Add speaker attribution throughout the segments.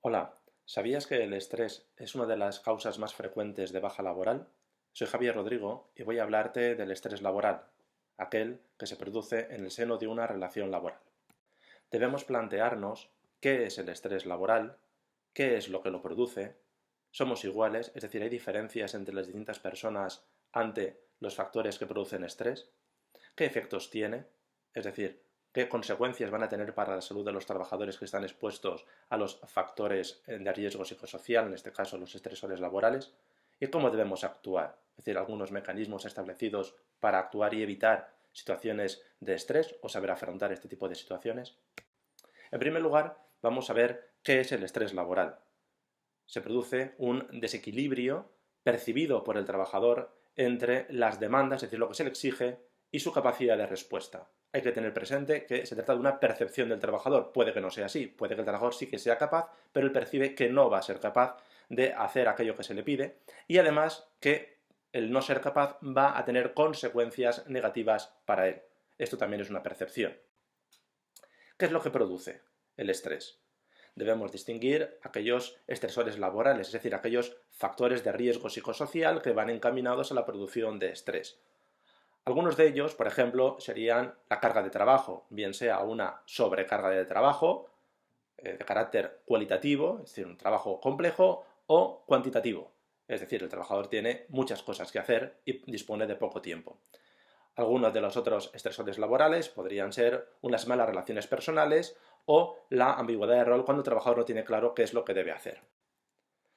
Speaker 1: Hola, ¿sabías que el estrés es una de las causas más frecuentes de baja laboral? Soy Javier Rodrigo y voy a hablarte del estrés laboral, aquel que se produce en el seno de una relación laboral. Debemos plantearnos qué es el estrés laboral, qué es lo que lo produce, somos iguales, es decir, hay diferencias entre las distintas personas ante los factores que producen estrés, qué efectos tiene, es decir, qué consecuencias van a tener para la salud de los trabajadores que están expuestos a los factores de riesgo psicosocial, en este caso los estresores laborales, y cómo debemos actuar, es decir, algunos mecanismos establecidos para actuar y evitar situaciones de estrés o saber afrontar este tipo de situaciones. En primer lugar, vamos a ver qué es el estrés laboral. Se produce un desequilibrio percibido por el trabajador entre las demandas, es decir, lo que se le exige, y su capacidad de respuesta. Hay que tener presente que se trata de una percepción del trabajador. Puede que no sea así, puede que el trabajador sí que sea capaz, pero él percibe que no va a ser capaz de hacer aquello que se le pide y además que el no ser capaz va a tener consecuencias negativas para él. Esto también es una percepción. ¿Qué es lo que produce el estrés? Debemos distinguir aquellos estresores laborales, es decir, aquellos factores de riesgo psicosocial que van encaminados a la producción de estrés. Algunos de ellos, por ejemplo, serían la carga de trabajo, bien sea una sobrecarga de trabajo de carácter cualitativo, es decir, un trabajo complejo, o cuantitativo, es decir, el trabajador tiene muchas cosas que hacer y dispone de poco tiempo. Algunos de los otros estresores laborales podrían ser unas malas relaciones personales o la ambigüedad de rol cuando el trabajador no tiene claro qué es lo que debe hacer.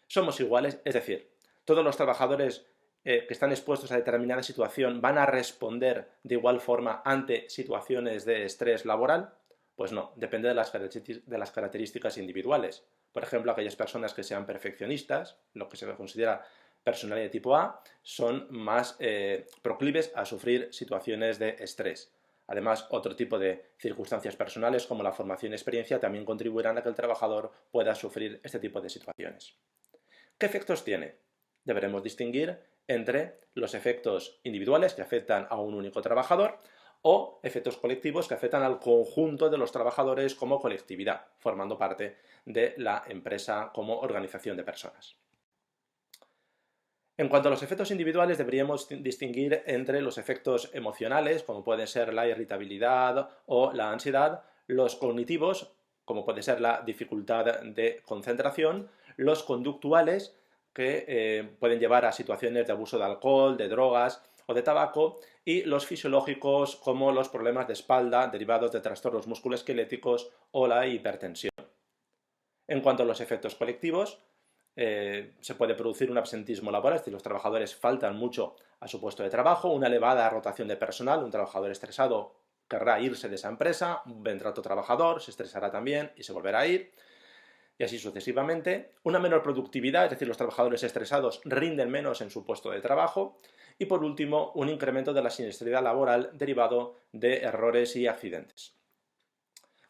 Speaker 1: Somos iguales, es decir, todos los trabajadores que están expuestos a determinada situación van a responder de igual forma ante situaciones de estrés laboral. Pues no, depende de las características individuales. Por ejemplo, aquellas personas que sean perfeccionistas, lo que se considera personalidad de tipo A, son más proclives a sufrir situaciones de estrés. Además, otro tipo de circunstancias personales como la formación y experiencia también contribuirán a que el trabajador pueda sufrir este tipo de situaciones. ¿Qué efectos tiene? Deberemos distinguir entre los efectos individuales que afectan a un único trabajador o efectos colectivos que afectan al conjunto de los trabajadores como colectividad, formando parte de la empresa como organización de personas. En cuanto a los efectos individuales, deberíamos distinguir entre los efectos emocionales, como pueden ser la irritabilidad o la ansiedad, los cognitivos, como puede ser la dificultad de concentración, los conductuales, que pueden llevar a situaciones de abuso de alcohol, de drogas o de tabaco, y los fisiológicos, como los problemas de espalda derivados de trastornos musculoesqueléticos o la hipertensión. En cuanto a los efectos colectivos, se puede producir un absentismo laboral, es decir, los trabajadores faltan mucho a su puesto de trabajo, una elevada rotación de personal, un trabajador estresado querrá irse de esa empresa, vendrá otro trabajador, se estresará también y se volverá a ir, y así sucesivamente. Una menor productividad, es decir, los trabajadores estresados rinden menos en su puesto de trabajo, y por último, un incremento de la siniestralidad laboral derivado de errores y accidentes.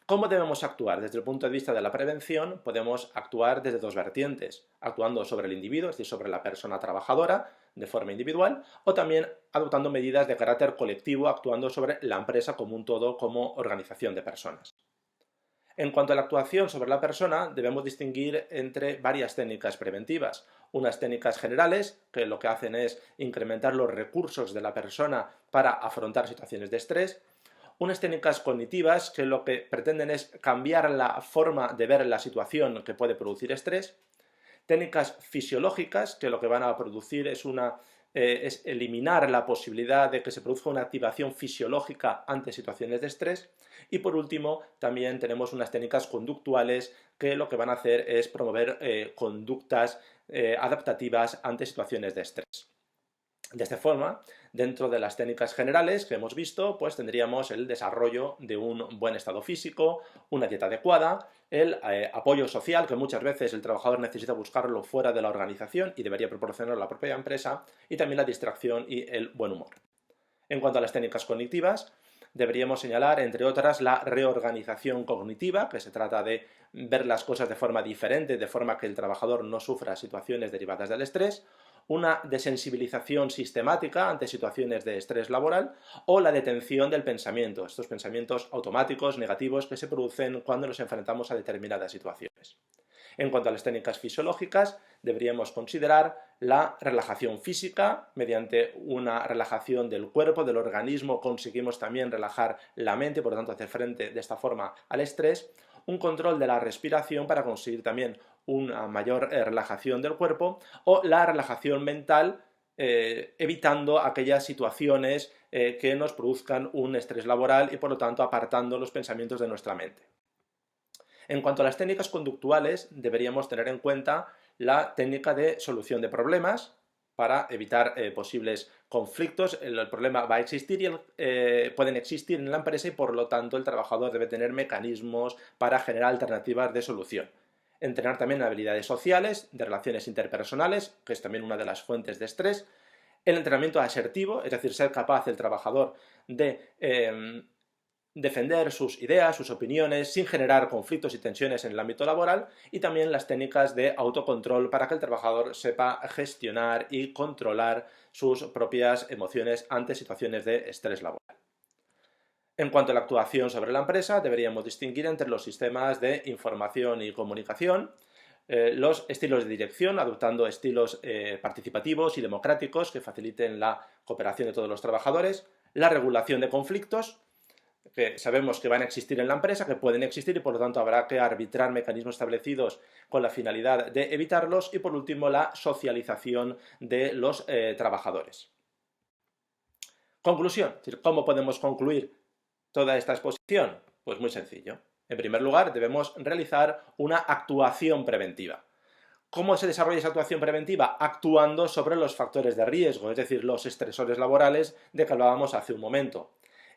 Speaker 1: ¿Cómo debemos actuar? Desde el punto de vista de la prevención, podemos actuar desde dos vertientes, actuando sobre el individuo, es decir, sobre la persona trabajadora, de forma individual, o también adoptando medidas de carácter colectivo, actuando sobre la empresa como un todo, como organización de personas. En cuanto a la actuación sobre la persona, debemos distinguir entre varias técnicas preventivas. Unas técnicas generales, que lo que hacen es incrementar los recursos de la persona para afrontar situaciones de estrés. Unas técnicas cognitivas que lo que pretenden es cambiar la forma de ver la situación que puede producir estrés. Técnicas fisiológicas que lo que van a producir es eliminar la posibilidad de que se produzca una activación fisiológica ante situaciones de estrés. Y por último, también tenemos unas técnicas conductuales que lo que van a hacer es promover conductas adaptativas ante situaciones de estrés. De esta forma, dentro de las técnicas generales que hemos visto, pues tendríamos el desarrollo de un buen estado físico, una dieta adecuada, el apoyo social, que muchas veces el trabajador necesita buscarlo fuera de la organización y debería proporcionar la propia empresa, y también la distracción y el buen humor. En cuanto a las técnicas cognitivas, deberíamos señalar, entre otras, la reorganización cognitiva, que se trata de ver las cosas de forma diferente, de forma que el trabajador no sufra situaciones derivadas del estrés, una desensibilización sistemática ante situaciones de estrés laboral o la detención del pensamiento, estos pensamientos automáticos, negativos, que se producen cuando nos enfrentamos a determinadas situaciones. En cuanto a las técnicas fisiológicas, deberíamos considerar la relajación física. Mediante una relajación del cuerpo, del organismo, conseguimos también relajar la mente, por lo tanto hacer frente de esta forma al estrés. Un control de la respiración para conseguir también una mayor relajación del cuerpo, o la relajación mental, evitando aquellas situaciones que nos produzcan un estrés laboral y por lo tanto apartando los pensamientos de nuestra mente. En cuanto a las técnicas conductuales, deberíamos tener en cuenta la técnica de solución de problemas para evitar posibles conflictos. El problema va a existir y pueden existir en la empresa y por lo tanto el trabajador debe tener mecanismos para generar alternativas de solución. Entrenar también habilidades sociales, de relaciones interpersonales, que es también una de las fuentes de estrés. El entrenamiento asertivo, es decir, ser capaz el trabajador de defender sus ideas, sus opiniones, sin generar conflictos y tensiones en el ámbito laboral, y también las técnicas de autocontrol para que el trabajador sepa gestionar y controlar sus propias emociones ante situaciones de estrés laboral. En cuanto a la actuación sobre la empresa, deberíamos distinguir entre los sistemas de información y comunicación, los estilos de dirección, adoptando estilos participativos y democráticos que faciliten la cooperación de todos los trabajadores, la regulación de conflictos, que sabemos que van a existir en la empresa, que pueden existir y por lo tanto habrá que arbitrar mecanismos establecidos con la finalidad de evitarlos, y por último la socialización de los trabajadores. Conclusión, es decir, ¿cómo podemos concluir toda esta exposición? Pues muy sencillo. En primer lugar, debemos realizar una actuación preventiva. ¿Cómo se desarrolla esa actuación preventiva? Actuando sobre los factores de riesgo, es decir, los estresores laborales de que hablábamos hace un momento.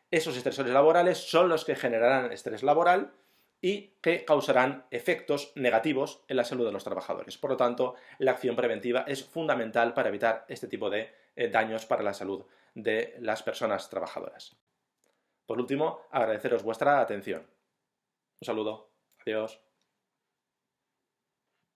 Speaker 1: Esos estresores laborales son los que generarán estrés laboral y que causarán efectos negativos en la salud de los trabajadores. Por lo tanto, la acción preventiva es fundamental para evitar este tipo de daños para la salud de las personas trabajadoras. Por último, agradeceros vuestra atención. Un saludo. Adiós.